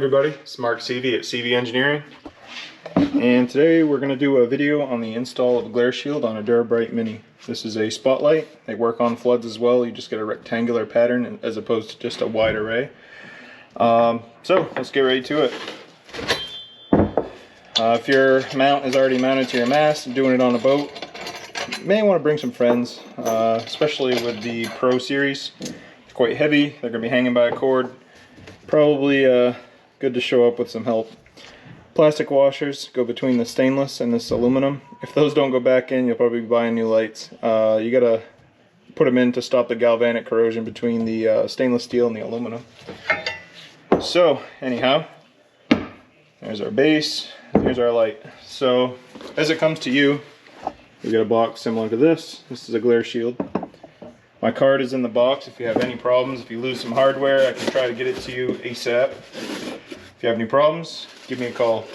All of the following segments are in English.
everybody, it's Mark CV at CV Engineering, and today we're going to do a video on the install of the glare shield on a DuraBrite Mini. This is a spotlight. They work on floods as well. You just get a rectangular pattern as opposed to just a wide array. So let's get ready to it. If your mount is already mounted to your mast and doing it on a boat, you may want to bring some friends, especially with the Pro Series. It's quite heavy. They're going to be hanging by a cord. Probably good to show up with some help. Plastic washers go between the stainless and this aluminum. If those don't go back in, you'll probably be buying new lights. You gotta put them in to stop the galvanic corrosion between the stainless steel and the aluminum. So anyhow, there's our base, here's our light. So as it comes to you, you get a box similar to this. This is a glare shield. My card is in the box. If you have any problems, if you lose some hardware, I can try to get it to you ASAP. If you have any problems, give me a call.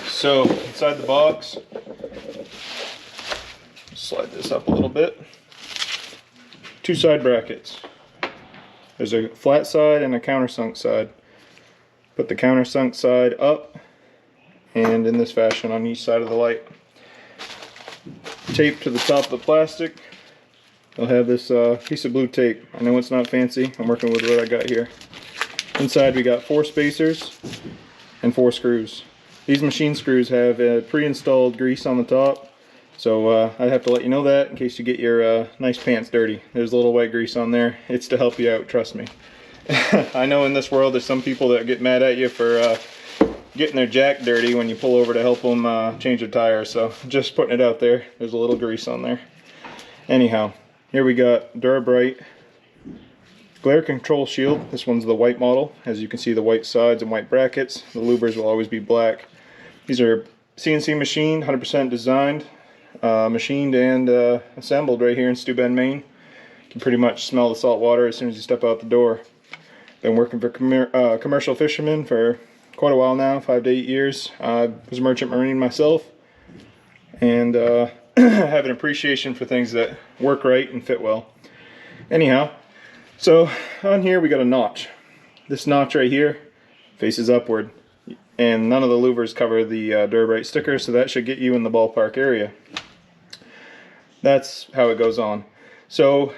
So inside the box, slide this up a little bit. Two side brackets. There's a flat side and a countersunk side. Put the countersunk side up and in this fashion on each side of the light. Tape to the top of the plastic. I'll have this piece of blue tape. I know it's not fancy. I'm working with what I got here. Inside we got 4 spacers and 4 screws. These machine screws have pre-installed grease on the top, so I have to let you know that in case you get your nice pants dirty. There's a little white grease on there. It's to help you out, trust me. I know in this world there's some people that get mad at you for getting their jack dirty when you pull over to help them change their tires, so just putting it out there. There's a little grease on there. Anyhow, here we got DuraBrite glare control shield. This one's the white model. As you can see, the white sides and white brackets. The louvers will always be black. These are CNC machined, 100% designed, machined and assembled right here in Steuben, Maine. You can pretty much smell the salt water as soon as you step out the door. Been working for commercial fishermen for quite a while now, 5 to 8 years. I was a merchant marine myself, and have an appreciation for things that work right and fit well. Anyhow, so on here we got a notch. This notch right here faces upward, and none of the louvers cover the DuraBrite sticker, so that should get you in the ballpark area. That's how it goes on. So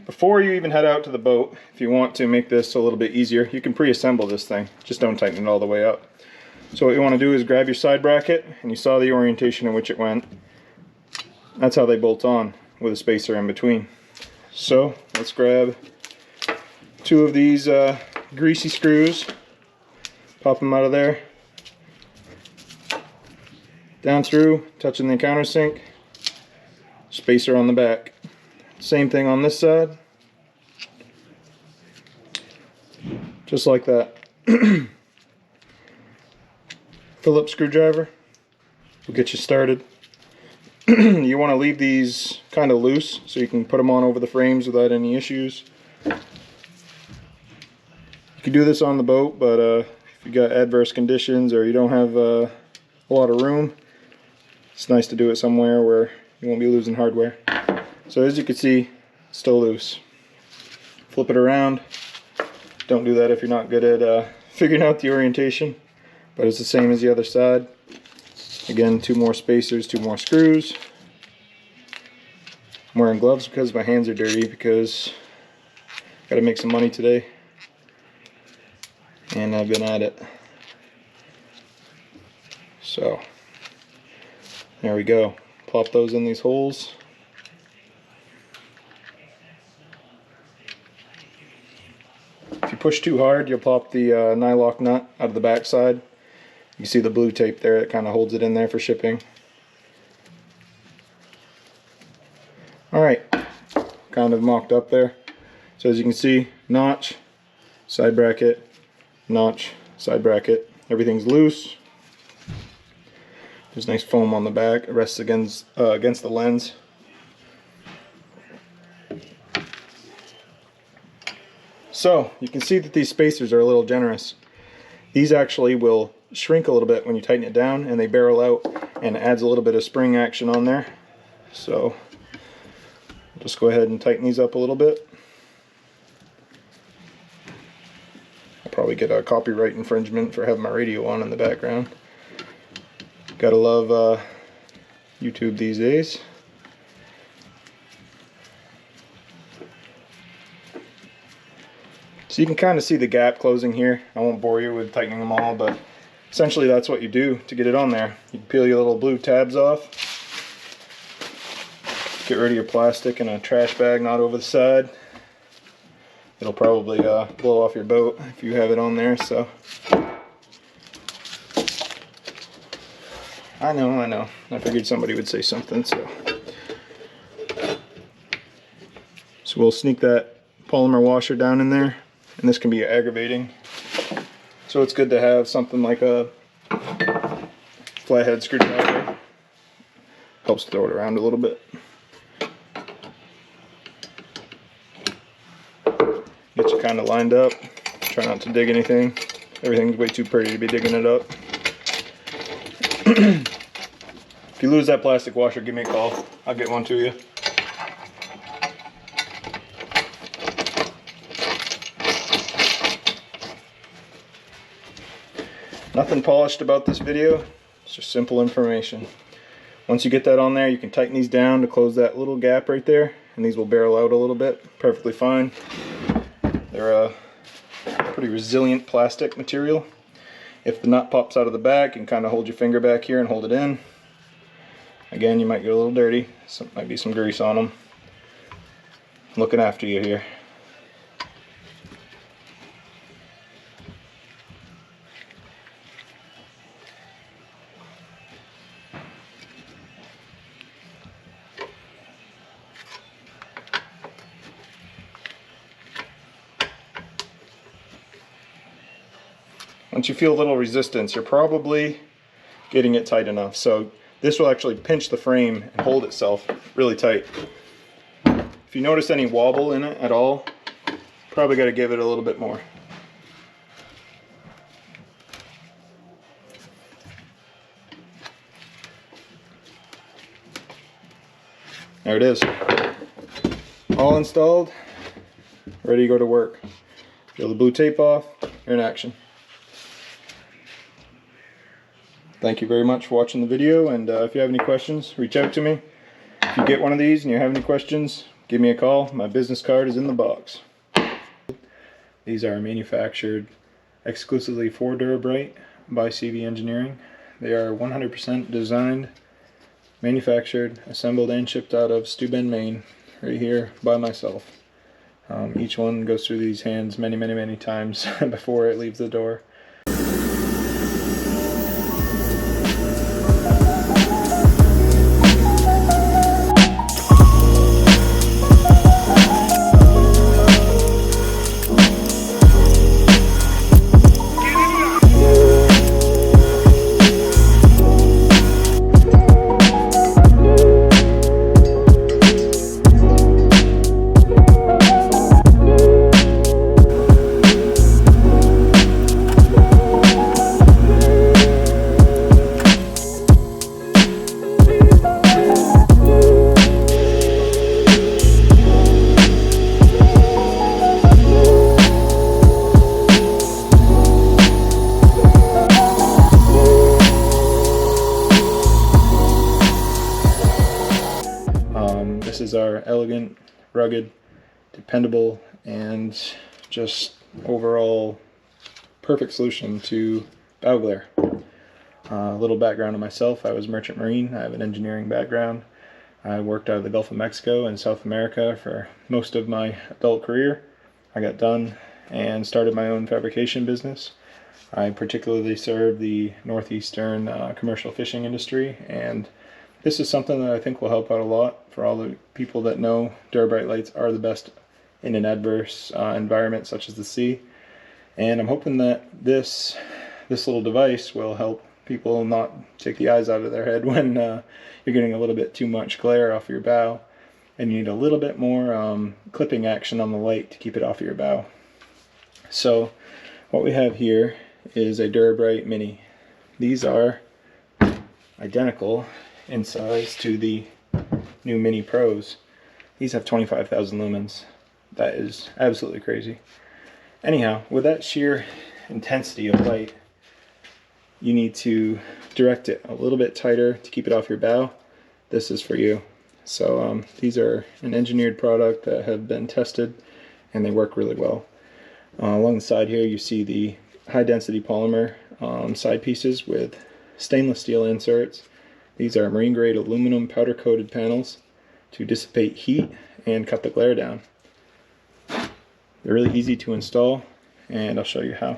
before you even head out to the boat, if you want to make this a little bit easier, you can pre-assemble this thing. Just don't tighten it all the way up. So what you want to do is grab your side bracket, and you saw the orientation in which it went. That's how they bolt on, with a spacer in between. So let's grab 2 of these greasy screws, pop them out of there, down through, touching the countersink, spacer on the back. Same thing on this side, just like that. Phillips screwdriver will get you started. You want to leave these kind of loose so you can put them on over the frames without any issues. You can do this on the boat, but if you got adverse conditions or you don't have a lot of room, it's nice to do it somewhere where you won't be losing hardware. So as you can see, it's still loose. Flip it around. Don't do that if you're not good at figuring out the orientation, but it's the same as the other side. Again, 2 more spacers, 2 more screws. I'm wearing gloves because my hands are dirty, because I gotta make some money today, and I've been at it. So there we go. Plop those in these holes. If you push too hard, you'll pop the nylock nut out of the back side. You see the blue tape there that kind of holds it in there for shipping. Alright, kind of mocked up there. So as you can see, notch, side bracket, notch, side bracket. Everything's loose. There's nice foam on the back. It rests against the lens. So you can see that these spacers are a little generous. These actually will shrink a little bit when you tighten it down, and they barrel out, and it adds a little bit of spring action on there. So just go ahead and tighten these up a little bit. I'll probably get a copyright infringement for having my radio on in the background. Gotta love YouTube these days. So you can kind of see the gap closing here. I won't bore you with tightening them all, but essentially that's what you do to get it on there. You peel your little blue tabs off, get rid of your plastic in a trash bag, not over the side. It'll probably blow off your boat if you have it on there, so. I know. I figured somebody would say something, so. So we'll sneak that polymer washer down in there, and this can be aggravating. So it's good to have something like a flathead screwdriver. Helps throw it around a little bit. Get you kind of lined up. Try not to dig anything. Everything's way too pretty to be digging it up. If you lose that plastic washer, give me a call. I'll get one to you. Nothing polished about this video. It's just simple information. Once you get that on there, you can tighten these down to close that little gap right there, and these will barrel out a little bit. Perfectly fine. They're a pretty resilient plastic material. If the nut pops out of the back, you can kind of hold your finger back here and hold it in. Again, you might get a little dirty. Might be some grease on them. I'm looking after you here. Once you feel a little resistance, you're probably getting it tight enough. So this will actually pinch the frame and hold itself really tight. If you notice any wobble in it at all, probably got to give it a little bit more. There it is. All installed, ready to go to work. Peel the blue tape off, you're in action. Thank you very much for watching the video, and if you have any questions, reach out to me. If you get one of these and you have any questions, give me a call. My business card is in the box. These are manufactured exclusively for DuraBrite by CV Engineering. They are 100% designed, manufactured, assembled, and shipped out of Steuben, Maine, right here by myself. Each one goes through these hands many times before it leaves the door. This is our elegant, rugged, dependable, and just overall perfect solution to bow glare. A little background on myself: I was merchant marine. I have an engineering background. I worked out of the Gulf of Mexico and South America for most of my adult career. I got done and started my own fabrication business. I particularly serve the northeastern commercial fishing industry, and this is something that I think will help out a lot for all the people that know DuraBrite lights are the best in an adverse environment such as the sea. And I'm hoping that this little device will help people not take the eyes out of their head when you're getting a little bit too much glare off your bow and you need a little bit more clipping action on the light to keep it off your bow. So what we have here is a DuraBrite Mini. These are identical in size to the new Mini Pros. These have 25,000 lumens. That is absolutely crazy. Anyhow, with that sheer intensity of light, you need to direct it a little bit tighter to keep it off your bow. This is for you. So these are an engineered product that have been tested, and they work really well. Along the side here, you see the high density polymer side pieces with stainless steel inserts. These are marine grade aluminum powder coated panels to dissipate heat and cut the glare down. They're really easy to install, and I'll show you how.